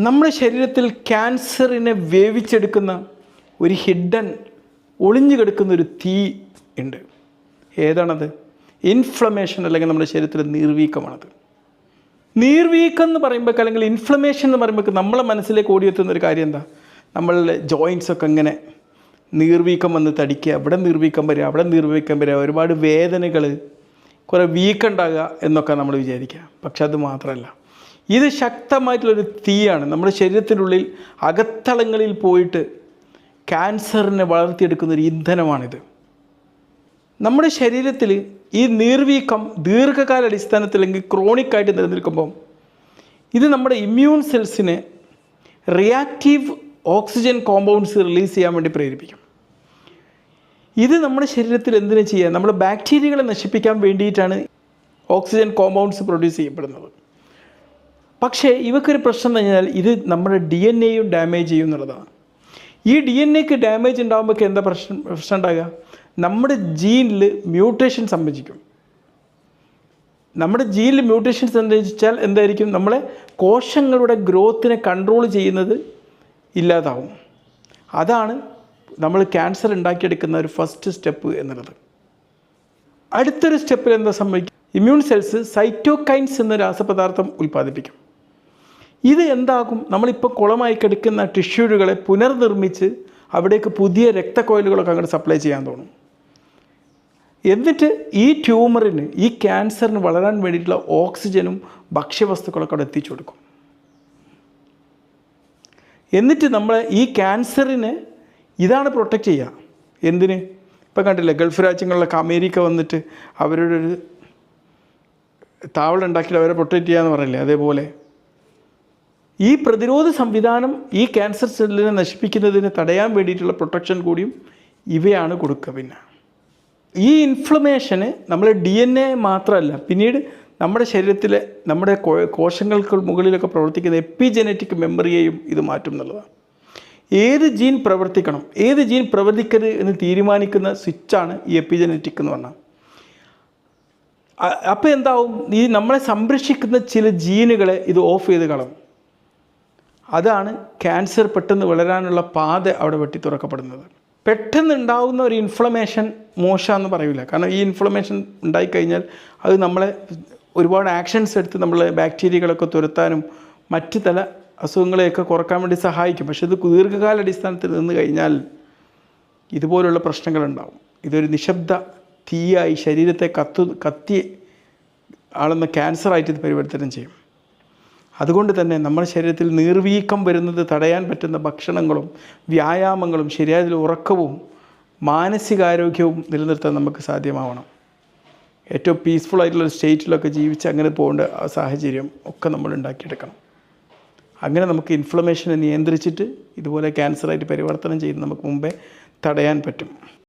നമ്മുടെ ശരീരത്തിൽ ക്യാൻസറിനെ വേവിച്ചെടുക്കുന്ന ഒരു ഹിഡൻ ഒളിഞ്ഞു കിടക്കുന്ന ഒരു തീ ഉണ്ട്. ഏതാണത്? ഇൻഫ്ലമേഷൻ, അല്ലെങ്കിൽ നമ്മുടെ ശരീരത്തിലെ നീർവീക്കമാണത്. നീർവീക്കം എന്ന് പറയുമ്പോൾ, അല്ലെങ്കിൽ ഇൻഫ്ലമേഷൻ എന്ന് പറയുമ്പോൾ നമ്മളെ മനസ്സിലേക്ക് ഓടിയെത്തുന്ന ഒരു കാര്യം എന്താ? നമ്മളുടെ ജോയിൻസൊക്കെ ഇങ്ങനെ നീർവീക്കം വന്ന് തടിക്കുക, അവിടെ നീർവീക്കം വരിക, അവിടെ നീർവീക്കം വരിക, ഒരുപാട് വേദനകൾ, കുറേ വീക്കുണ്ടാകുക എന്നൊക്കെ നമ്മൾ വിചാരിക്കുക. പക്ഷെ അത് മാത്രമല്ല, ഇത് ശക്തമായിട്ടുള്ളൊരു തീയാണ്. നമ്മുടെ ശരീരത്തിനുള്ളിൽ അകത്തളങ്ങളിൽ പോയിട്ട് ക്യാൻസറിനെ വളർത്തിയെടുക്കുന്നൊരു ഇന്ധനമാണിത്. നമ്മുടെ ശരീരത്തിൽ ഈ നീർവീക്കം ദീർഘകാല അടിസ്ഥാനത്തിൽ, അല്ലെങ്കിൽ ക്രോണിക്കായിട്ട് നിലനിൽക്കുമ്പം ഇത് നമ്മുടെ ഇമ്മ്യൂൺ സെൽസിനെ റിയാക്റ്റീവ് ഓക്സിജൻ കോമ്പൗണ്ട്സ് റിലീസ് ചെയ്യാൻ വേണ്ടി പ്രേരിപ്പിക്കും. ഇത് നമ്മുടെ ശരീരത്തിൽ എന്തിനു ചെയ്യുക? നമ്മുടെ ബാക്ടീരിയകളെ നശിപ്പിക്കാൻ വേണ്ടിയിട്ടാണ് ഓക്സിജൻ കോമ്പൗണ്ട്സ് പ്രൊഡ്യൂസ് ചെയ്യപ്പെടുന്നത്. പക്ഷേ ഇവക്കൊരു പ്രശ്നം എന്ന് കഴിഞ്ഞാൽ ഇത് നമ്മുടെ DNA ഡാമേജ് ചെയ്യും എന്നുള്ളതാണ്. ഈ DNA ഡാമേജ് ഉണ്ടാകുമ്പോൾ എന്താ പ്രശ്നം ഉണ്ടാകുക? നമ്മുടെ ജീനിൽ മ്യൂട്ടേഷൻ സംഭവിക്കും. നമ്മുടെ ജീനിൽ മ്യൂട്ടേഷൻ സംഭവിച്ചാൽ എന്തായിരിക്കും? നമ്മളെ കോശങ്ങളുടെ ഗ്രോത്തിനെ കൺട്രോൾ ചെയ്യുന്നത് ഇല്ലാതാവും. അതാണ് നമ്മൾ ക്യാൻസർ ഉണ്ടാക്കിയെടുക്കുന്ന ഒരു ഫസ്റ്റ് സ്റ്റെപ്പ് എന്നുള്ളത്. അടുത്തൊരു സ്റ്റെപ്പിൽ എന്താ സംഭവിക്കും? ഇമ്മ്യൂൺ സെൽസ് സൈറ്റോകൈൻസ് എന്ന രാസപദാർത്ഥം ഉൽപ്പാദിപ്പിക്കും. ഇത് എന്താകും? നമ്മളിപ്പോൾ കുളമായി കിടക്കുന്ന ടിഷ്യൂകളെ പുനർനിർമ്മിച്ച് അവിടേക്ക് പുതിയ രക്തക്കോയിലുകളൊക്കെ അങ്ങോട്ട് സപ്ലൈ ചെയ്യാൻ തോന്നും. എന്നിട്ട് ഈ ട്യൂമറിന്, ഈ ക്യാൻസറിന് വളരാൻ വേണ്ടിയിട്ടുള്ള ഓക്സിജനും ഭക്ഷ്യവസ്തുക്കളൊക്കെ അവിടെ എത്തിച്ചു കൊടുക്കും. എന്നിട്ട് നമ്മൾ ഈ ക്യാൻസറിനെ ഇതാണ് പ്രൊട്ടക്റ്റ് ചെയ്യുക. എന്തിന്? ഇപ്പം കണ്ടില്ലേ, ഗൾഫ് രാജ്യങ്ങളിലൊക്കെ അമേരിക്ക വന്നിട്ട് അവരുടെ ഒരു താവളം ഉണ്ടാക്കിയിട്ട് അവരെ പ്രൊട്ടക്റ്റ് ചെയ്യാന്ന് പറയില്ലേ, അതേപോലെ ഈ പ്രതിരോധ സംവിധാനം ഈ ക്യാൻസർ സെല്ലിനെ നശിപ്പിക്കുന്നതിന് തടയാൻ വേണ്ടിയിട്ടുള്ള പ്രൊട്ടക്ഷൻ കൂടിയും ഇവയാണ് കൊടുക്കുക. പിന്നെ ഈ ഇൻഫ്ലമേഷന് നമ്മളെ DNA മാത്രമല്ല, പിന്നീട് നമ്മുടെ ശരീരത്തിലെ നമ്മുടെ കോശങ്ങൾക്ക് മുകളിലൊക്കെ പ്രവർത്തിക്കുന്ന എപ്പിജനറ്റിക് മെമ്മറിയെയും ഇത് മാറ്റും എന്നുള്ളതാണ്. ഏത് ജീൻ പ്രവർത്തിക്കണം, ഏത് ജീൻ പ്രവർത്തിക്കരുത് എന്ന് തീരുമാനിക്കുന്ന സ്വിച്ചാണ് ഈ എപ്പിജനറ്റിക് എന്ന് പറഞ്ഞാൽ. അപ്പോൾ എന്താവും? ഈ നമ്മളെ സംരക്ഷിക്കുന്ന ചില ജീനുകളെ ഇത് ഓഫ് ചെയ്ത് കളയും. അതാണ് ക്യാൻസർ പെട്ടെന്ന് വളരാനുള്ള പാത അവിടെ വെട്ടി തുറക്കപ്പെടുന്നത്. പെട്ടെന്ന് ഉണ്ടാകുന്ന ഒരു ഇൻഫ്ലമേഷൻ മോശമെന്ന് പറയില്ല. കാരണം ഈ ഇൻഫ്ലമേഷൻ ഉണ്ടായിക്കഴിഞ്ഞാൽ അത് നമ്മളെ ഒരുപാട് ആക്ഷൻസ് എടുത്ത് നമ്മളെ ബാക്ടീരിയകളൊക്കെ തുരത്താനും മറ്റ് തല അസുഖങ്ങളെയൊക്കെ കുറക്കാൻ വേണ്ടി സഹായിക്കും. പക്ഷെ ഇത് ദീർഘകാല അടിസ്ഥാനത്തിൽ നിന്ന് കഴിഞ്ഞാൽ ഇതുപോലുള്ള പ്രശ്നങ്ങളുണ്ടാവും. ഇതൊരു നിശബ്ദ തീയായി ശരീരത്തെ കത്തി ആളുന്ന ക്യാൻസറായിട്ട് ഇത് പരിവർത്തനം ചെയ്യും. അതുകൊണ്ട് തന്നെ നമ്മുടെ ശരീരത്തിൽ നീർവീക്കം വരുന്നത് തടയാൻ പറ്റുന്ന ഭക്ഷണങ്ങളും വ്യായാമങ്ങളും ശരിയായ ഉറക്കവും മാനസികാരോഗ്യവും നിലനിർത്താൻ നമുക്ക് സാധ്യമാവണം. ഏറ്റവും പീസ്ഫുൾ ആയിട്ടുള്ളൊരു സ്റ്റേറ്റിലൊക്കെ ജീവിച്ച് അങ്ങനെ പോകേണ്ട ആ സാഹചര്യം ഒക്കെ നമ്മൾ ഉണ്ടാക്കിയെടുക്കണം. അങ്ങനെ നമുക്ക് ഇൻഫ്ലമേഷനെ നിയന്ത്രിച്ചിട്ട് ഇതുപോലെ ക്യാൻസറായിട്ട് പരിവർത്തനം ചെയ്ത് നമുക്ക് മുമ്പേ തടയാൻ പറ്റും.